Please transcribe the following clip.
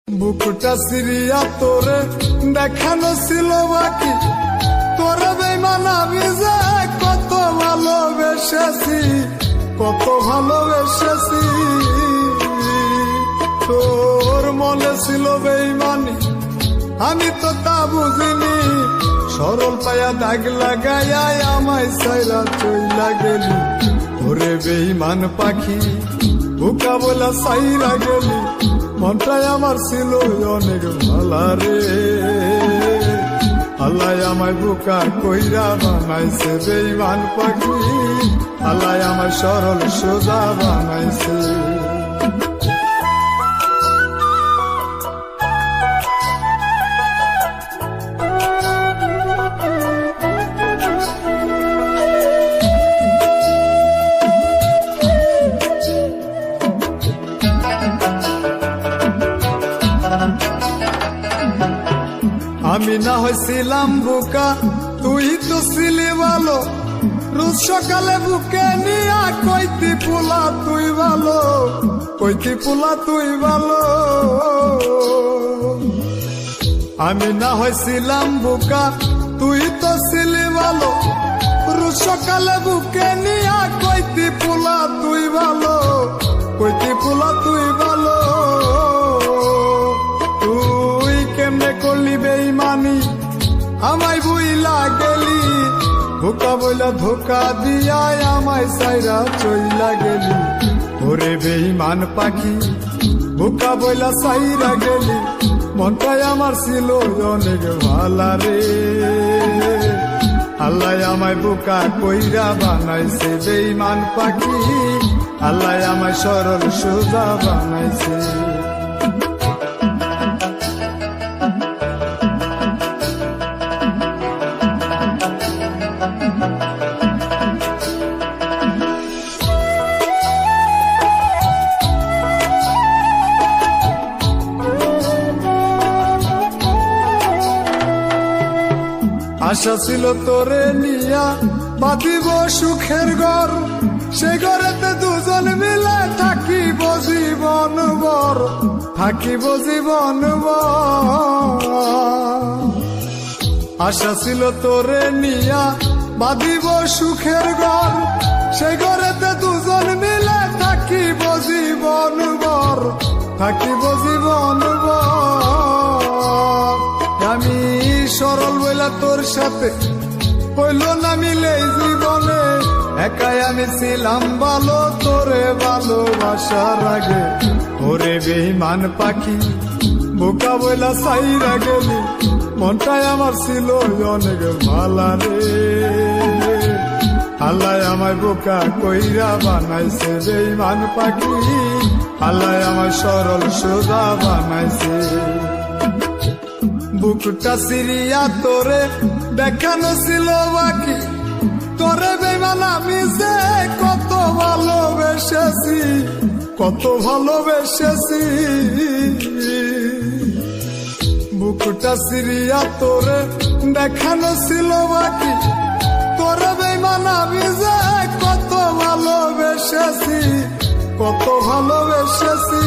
বুকটা সিরিয়া তোরে দেখানো ছিল বাকি, তোরে বেঈমান আমি যে কত ভালোবেসেছি, কত ভালোবেসেছি। তোর মনে ছিল বেঈমানি, আমি তো তা বুঝিনি। সরল পায়া দাগ লাগাইয়া আমায় সাইরা চইলা গেলি। ওরে বেঈমান পাখি বুকা বলা সাইরা গেলি। মনটাই আমার ছিল অনেক ভালা রে, আল্লাহ আমায় বুকা কইরা বানাইছে বেঈমান পাখি, আল্লাহ আমায় সরল সোজা বানাইছে। আমি না হয়েছিলাম বোকা, তুই তো ছিলি ভালো। রোজ সকালে বুকে নিয়া কইতি পোলা তুই ভালো, কইতি পোলা তুই ভালো। আমি না হয়েছিলাম বোকা, তুই তো ছিলি ভালো। রোজ সকালে বুকে নিয়া কইতি পোলা তুই ভালো, কইতি পোলা তুই ভালো। কেমনে করলি বেঈমানি আমায় বুইলা গেলি, ধোকা বইলা ধোকা দিয়া আমায় সাইরা চইলা গেলি। ওরে বেঈমান পাখি ধোকা বইলা সাইরা গেলি। মনটাই আমার ছিল অনেক ভালা রে, আল্লাহ আমায় বোকা কইরা বানাইছে বেঈমান পাখি, আল্লাহ আমায় সরল সোজা বানাইছে। আশা ছিল তোরে নিয়া বাঁধিব সুখের ঘর, সে ঘরেতে দুজন মিলে থাকিব জীবন ভর, থাকিব জীবন ভর। আশা ছিল তোরে নিয়া বাঁধিব সুখের ঘর, সে ঘরেতে দুজন মিলে থাকিব জীবন ভর, থাকিব জীবন ভর। আমি সরল বইলা তোর সাথে হইল না মিলে জীবনে, একাই আমি ছিলাম ভালো তোরে ভালোবাসার আগে। ওরে বেঈমান পাখি বোকা বইলা সাইরা গেলি। মনটাই আমার ছিল অনেক ভালা রে, আল্লাহ আমায় বোকা কইরা বানাইছে বেঈমান পাখি, আল্লাহ আমায় সরল সোজা বানাইছে। বুকটা সিরিয়া তোরে দেখানো ছিল বাকি, তোরে বেঈমান আমি যে কত ভালোবেসেছি, কত ভালোবেসেছি। বুকটা সিরিয়া তোরে দেখানো ছিল বাকি, তোরে বেঈমান আমি যে কত ভালোবেসেছি, কত ভালোবেসেছি।